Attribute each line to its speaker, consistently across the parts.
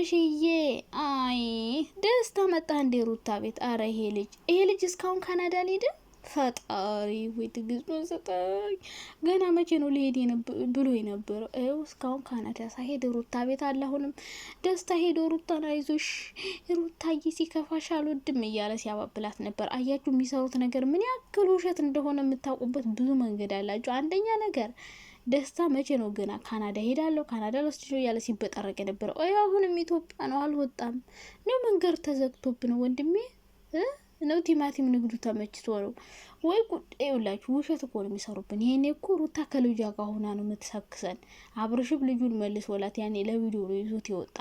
Speaker 1: አብርሽዬ አይ ደስታ መጣ እንዴ ሩታ ቤት? አረ ይሄ ልጅ እስካሁን ካናዳ አልሄደም። ፈጣሪ ወይ ትግስቱን ስጠኝ። ገና መቼ ነው ሊሄድ ብሎ የነበረው? ይኸው እስካሁን ካናዳ ሳይሄድ ሩታ ቤት አለ። አሁንም ደስታ ሄዶ ሩታን አይዞሽ ሩታዬ ሲከፋሽ አልወድም እያለ ሲያባብላት ነበር። አያችሁ የሚሰሩት ነገር ምን ያክል ውሸት እንደሆነ የምታውቁበት ብዙ መንገድ አላችሁ። አንደኛ ነገር ደስታ መቼ ነው ገና ካናዳ ሄዳለሁ ካናዳ ለስጆ እያለ ሲበጠረቅ የነበረው? አሁንም ኢትዮጵያ ነው፣ አልወጣም ነው። መንገድ ተዘግቶብን ወንድሜ ነው። ቲማቲም ንግዱ ተመችቶ ነው ወይ ጉድ? ይኸውላችሁ ውሸት እኮ ነው የሚሰሩብን። ይሄኔ እኮ ሩታ ከልጇ ጋር ሆና ነው የምትሰክሰን። አብርሽም ልጁን መልስ ወላት ያኔ ለቪዲዮ ነው ይዞት የወጣ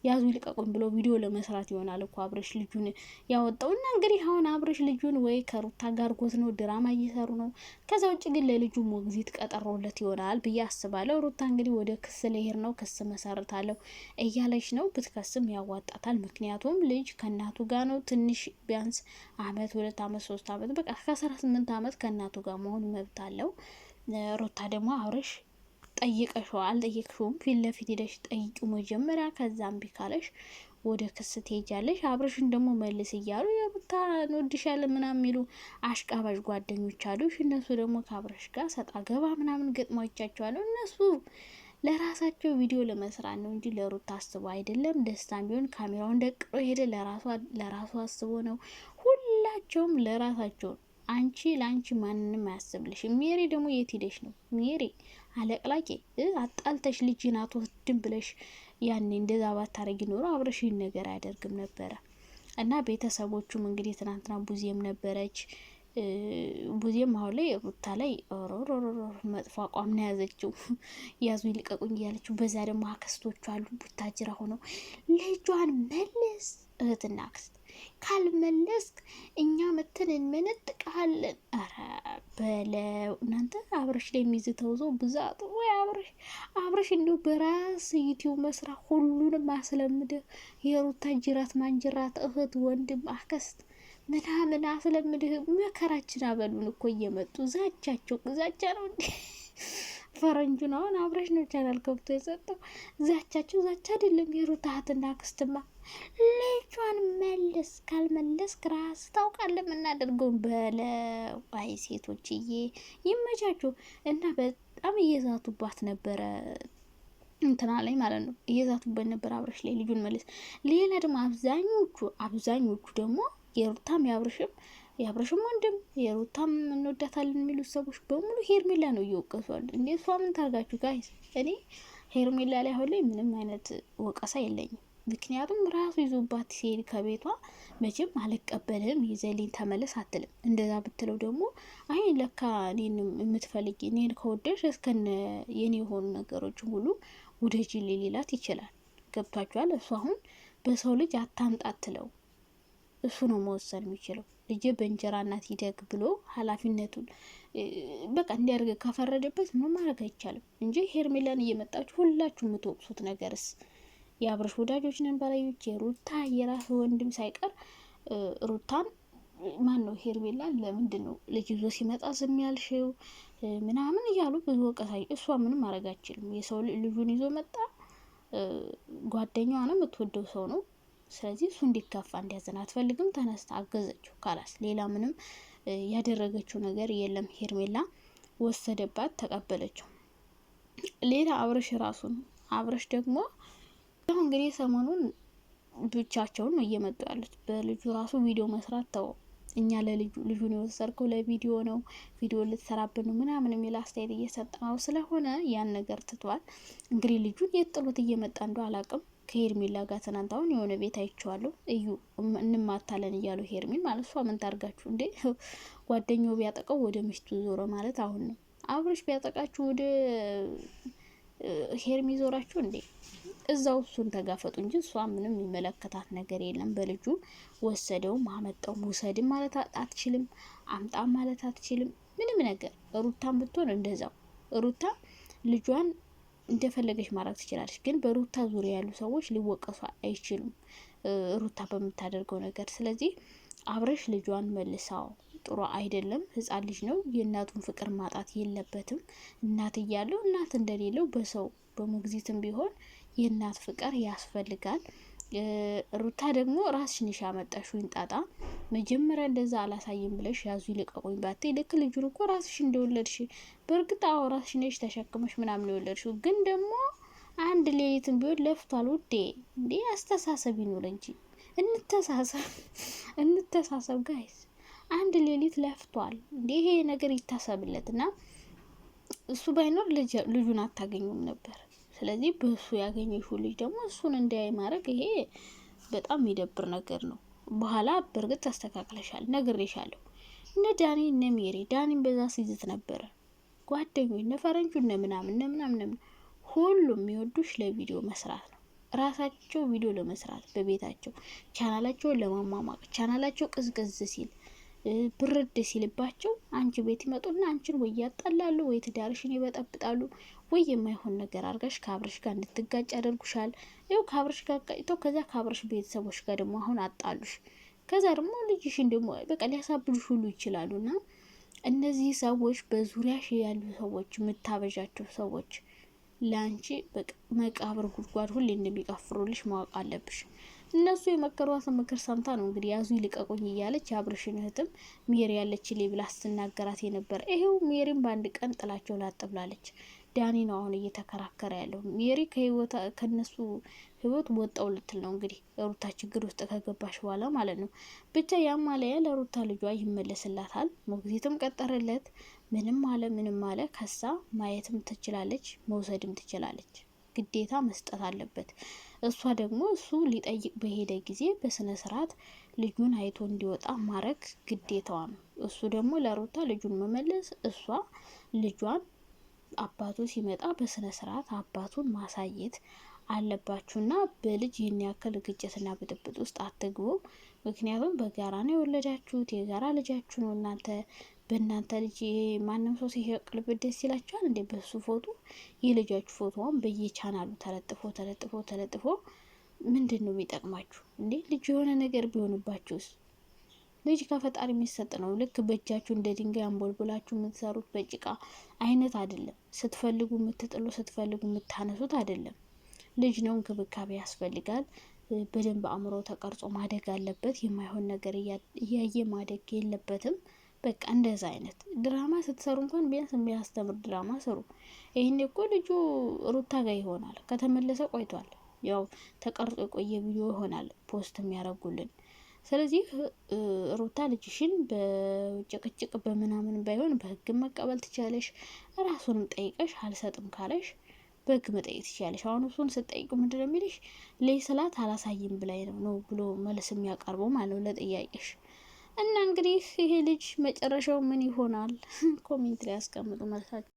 Speaker 1: ያዙ ይልቀቁን ብሎ ቪዲዮ ለመስራት ይሆናል እኮ አብርሽ ልጁን ያወጣው። እና እንግዲህ አሁን አብርሽ ልጁን ወይ ከሩታ ጋር ጎት ነው ድራማ እየሰሩ ነው። ከዛ ውጭ ግን ለልጁ ሞግዚት ቀጠሮለት ይሆናል ብዬ አስባለሁ። ሩታ እንግዲህ ወደ ክስ ልሄድ ነው ክስ መሰርታለሁ እያለች ነው። ብትከስም ያዋጣታል። ምክንያቱም ልጅ ከእናቱ ጋር ነው። ትንሽ ቢያንስ አመት 2 አመት 3 አመት በቃ ከ18 አመት ከእናቱ ጋር መሆን መብት አለው። ሩታ ደግሞ አብርሽ ጠይቀሽው አልጠየቅሽውም? ፊት ለፊት ሄደሽ ጠይቂው መጀመሪያ። ከዛ እምቢ ካለሽ ወደ ክስ ትሄጃለሽ። አብርሽን ደግሞ መልስ እያሉ የሩታ እንወድሻለን ምናምን የሚሉ አሽቃባዥ ጓደኞች አሉሽ። እነሱ ደግሞ ከአብርሽ ጋር ሰጣ ገባ ምናምን ገጥሟቻቸዋለሁ። እነሱ ለራሳቸው ቪዲዮ ለመስራት ነው እንጂ ለሩታ አስቦ አይደለም። ደስታም ቢሆን ካሜራውን ደቅሮ ሄደ ለራሱ አስቦ ነው። ሁላቸውም ለራሳቸው። አንቺ ለአንቺ ማንንም አያስብልሽ። ሜሪ ደግሞ የት ሄደሽ ነው? ሜሪ አለቅላቂ አጣልተሽ ልጅን አትወስድም ብለሽ ያኔ እንደዛ ባታረጊ ኖሮ አብረሽ ይህን ነገር አያደርግም ነበረ። እና ቤተሰቦቹም እንግዲህ ትናንትና ቡዜም ነበረች። ቡዜም አሁን ላይ ሩታ ላይ መጥፎ አቋም ነው ያዘችው። ያዙ ይልቀቁኝ እያለችው። በዛ ደግሞ አክስቶቹ አሉ ቡታጅራ ሆነው ልጇን መልስ እህትና አክስት ካልመለስክ እኛ መተን እንመነጥቃለን። አረ በለው እናንተ። አብረሽ ላይ የሚዝተው ሰው ብዛት ወይ አብረሽ እንዲሁ በራስ ዩቲዩብ መስራ ሁሉንም አስለምደ የሩታ ጅራት ማንጅራት እህት ወንድም አክስት ምናምን አስለምድህ። መከራችን አበሉን እኮ እየመጡ ዛቻ ነው እንዴ? ፈረንጁ ነው አሁን አብረሽ ነው ቻናል ከብቶ የሰጠው። ዛቻቸው ዛቻ አይደለም። የሩታ እህትና አክስትማ ልጇን መልስ ካልመለስ ራስ ታውቃለህ የምናደርገውን በለው። አይ ሴቶችዬ ይመቻችሁ። እና በጣም እየዛቱባት ነበረ እንትና ላይ ማለት ነው። እየዛቱበት ነበር አብረሽ ላይ ልጁን መልስ። ሌላ ደግሞ አብዛኞቹ ደግሞ የሩታም የአብረሽም ወንድም የሩታም እንወዳታለን የሚሉት ሰዎች በሙሉ ሄርሜላ ነው እየወቀሷል። እንዴ እሷ ምን ታርጋችሁ ጋይስ? እኔ ሄርሜላ ላይ አሁን ላይ ምንም አይነት ወቀሳ የለኝም። ምክንያቱም ራሱ ይዞባት ሲሄድ ከቤቷ መቼም አልቀበልም ይዘልኝ ተመለስ አትልም። እንደዛ ብትለው ደግሞ አይ ለካ እኔን የምትፈልጊ እኔን ከወደሽ እስከነ የኔ የሆኑ ነገሮች ሁሉ ውደጅ ሊላት ይችላል። ገብቷችኋል? እሱ አሁን በሰው ልጅ አታምጣ አትለው። እሱ ነው መወሰን የሚችለው። ልጄ በእንጀራ እናት ይደግ ብሎ ኃላፊነቱን በቃ እንዲያርገ ከፈረደበት ምን ማድረግ አይቻልም እንጂ ሄርሜላን እየመጣችሁ ሁላችሁ የምትወቅሱት ነገርስ የአብረሽ ወዳጆች ነን ባላዮች የሩታ የራስ ወንድም ሳይቀር ሩታን ማን ነው ሄርሜላን ለምንድን ነው ልጅ ይዞ ሲመጣ ዝም ያልሽው ምናምን እያሉ ብዙ ወቀሳይ። እሷ ምንም ማድረግ አይችልም። የሰው ልጁን ይዞ መጣ። ጓደኛዋ ነው፣ የምትወደው ሰው ነው። ስለዚህ እሱ እንዲከፋ እንዲያዘን አትፈልግም። ተነስታ አገዘችው ካላስ ሌላ ምንም ያደረገችው ነገር የለም። ሄርሜላ ወሰደባት፣ ተቀበለችው። ሌላ አብረሽ ራሱ ነው። አብረሽ ደግሞ አሁን እንግዲህ ሰሞኑን ብቻቸውን ነው እየመጡ ያሉት። በልጁ ራሱ ቪዲዮ መስራት ተው። እኛ ልጁን የወሰድከው ለቪዲዮ ነው፣ ቪዲዮ ልትሰራብን ነው ምናምን የሚል አስተያየት እየሰጠ ነው። ስለሆነ ያን ነገር ትቷል። እንግዲህ ልጁን የት ጥሎት እየመጣ እንደው አላውቅም። ከሄርሜላ ጋር ትናንት አሁን የሆነ ቤት አይቼዋለሁ። እዩ እንማታለን እያሉ ሄርሜል ማለት እሷ ምን ታርጋችሁ እንዴ? ጓደኛው ቢያጠቀው ወደ ሚስቱ ዞረ ማለት አሁን ነው። አብረሽ ቢያጠቃችሁ ወደ ሄርሜ ዞራችሁ እንዴ? እዛው እሱን ተጋፈጡ እንጂ እሷ ምንም የሚመለከታት ነገር የለም። በልጁ ወሰደውም አመጣውም ውሰድም ማለት አትችልም፣ አምጣም ማለት አትችልም። ምንም ነገር ሩታን ብትሆን እንደዛው ሩታ ልጇን እንደፈለገች ማድረግ ትችላለች። ግን በሩታ ዙሪያ ያሉ ሰዎች ሊወቀሱ አይችሉም ሩታ በምታደርገው ነገር። ስለዚህ አብረሽ ልጇን መልሳው ጥሩ አይደለም። ህፃን ልጅ ነው። የእናቱን ፍቅር ማጣት የለበትም። እናት እያለው እናት እንደሌለው በሰው በሞግዚትም ቢሆን የእናት ፍቅር ያስፈልጋል። ሩታ ደግሞ ራስሽ ነሽ ያመጣሽው ጣጣ። መጀመሪያ እንደዛ አላሳይም ብለሽ ያዙ ይልቀቁኝ ባትይ ልክ ልጁን እኮ ራስሽ እንደወለድሽ በእርግጥ አዎ ራስሽ ነሽ ተሸክመሽ ምናምን የወለድሽው፣ ግን ደግሞ አንድ ሌሊትም ቢሆን ለፍቷል ውዴ። እንዴ አስተሳሰብ ይኑር እንጂ እንተሳሰብ ጋይስ። አንድ ሌሊት ለፍቷል እንዴ ይሄ ነገር ይታሰብለት እና እሱ ባይኖር ልጁን አታገኙም ነበር። ስለዚህ በሱ ያገኘሽው ልጅ ደግሞ እሱን እንዲያይ ማድረግ ይሄ በጣም የሚደብር ነገር ነው። በኋላ በእርግጥ ታስተካክለሻል፣ ነግሬሻለሁ። እነ ዳኒ እነ ሜሪ ዳኒን በዛ ሲዝት ነበረ ጓደኞች እነ ፈረንጁ እነ ምናምን ሁሉም የሚወዱሽ ለቪዲዮ መስራት ነው። ራሳቸው ቪዲዮ ለመስራት በቤታቸው ቻናላቸውን ለማሟሟቅ ቻናላቸው ቅዝቅዝ ሲል ብርድ ሲልባቸው አንቺ ቤት ይመጡና አንቺን ወይ ያጣላሉ ወይ ትዳርሽን ይበጠብጣሉ ወይ የማይሆን ነገር አድርጋሽ ከአብረሽ ጋር እንድትጋጭ ያደርጉሻል። ይኸው ከአብረሽ ጋር ጋጭተው ከዛ ከአብረሽ ቤተሰቦች ጋር ደግሞ አሁን አጣሉሽ። ከዛ ደግሞ ልጅሽን ደግሞ በቃ ሊያሳብዱሽ ሁሉ ይችላሉና እነዚህ ሰዎች በዙሪያሽ ያሉ ሰዎች የምታበዣቸው ሰዎች ለአንቺ በቃ መቃብር ጉድጓድ ሁሌ እንደሚቀፍሩልሽ ማወቅ አለብሽ። እነሱ የመከሯትን ምክር ሰምታ ነው እንግዲህ ያዙ ይልቀቁኝ እያለች የአብርሽን እህትም ሜሪ ያለች ብላ ስትናገራት የነበረ። ይሄው ሜሪም በአንድ ቀን ጥላቸው ላጥብላለች። ዳኒ ነው አሁን እየተከራከረ ያለው። ሜሪ ከነሱ ህይወት ወጣው ልትል ነው እንግዲህ ሩታ ችግር ውስጥ ከገባሽ በኋላ ማለት ነው። ብቻ ያም ማለያ ለሩታ ልጇ ይመለስላታል። ሞግዚትም ቀጠረለት። ምንም አለ ከሳ ማየትም ትችላለች፣ መውሰድም ትችላለች። ግዴታ መስጠት አለበት። እሷ ደግሞ እሱ ሊጠይቅ በሄደ ጊዜ በስነ ስርዓት ልጁን አይቶ እንዲወጣ ማድረግ ግዴታዋ ነው። እሱ ደግሞ ለሩታ ልጁን መመለስ፣ እሷ ልጇን አባቱ ሲመጣ በስነ ስርዓት አባቱን ማሳየት አለባችሁና በልጅ ይህን ያክል ግጭትና ብጥብጥ ውስጥ አትግቡ። ምክንያቱም በጋራ ነው የወለዳችሁት፣ የጋራ ልጃችሁ ነው። እናንተ በእናንተ ልጅ ማንም ሰው ሲሸቅልበት ደስ ይላችኋል እንዴ? በሱ ፎቶ የልጃችሁ ፎቶዋን በየቻናሉ ተለጥፎ ምንድን ነው የሚጠቅማችሁ እንዴ? ልጅ የሆነ ነገር ቢሆንባችሁስ? ልጅ ከፈጣሪ የሚሰጥ ነው። ልክ በእጃችሁ እንደ ድንጋይ አንቦልቦላችሁ የምትሰሩት በጭቃ አይነት አይደለም። ስትፈልጉ የምትጥሉ ስትፈልጉ የምታነሱት አይደለም። ልጅ ነው፣ እንክብካቤ ያስፈልጋል። በደንብ አእምሮ ተቀርጾ ማደግ አለበት። የማይሆን ነገር እያየ ማደግ የለበትም። በቃ እንደዛ አይነት ድራማ ስትሰሩ እንኳን ቢያንስ የሚያስተምር ድራማ ስሩ። ይህን እኮ ልጁ ሩታ ጋር ይሆናል፣ ከተመለሰ ቆይቷል። ያው ተቀርጾ የቆየ ቪዲዮ ይሆናል ፖስት የሚያደርጉልን። ስለዚህ ሩታ ልጅሽን በጭቅጭቅ በምናምን ባይሆን በህግ መቀበል ትችላለሽ። ራሱንም ጠይቀሽ አልሰጥም ካለሽ በህግ መጠየቅ ትችላለሽ። አሁን እሱን ስጠይቅ ምንድን ነው የሚልሽ? ልይ ስላት አላሳይም ብላይ ነው ብሎ መልስ የሚያቀርበው ማለት ነው ለጥያቄሽ። እና እንግዲህ ይሄ ልጅ መጨረሻው ምን ይሆናል? ኮሜንት ላይ ያስቀምጡ መልሳቸው።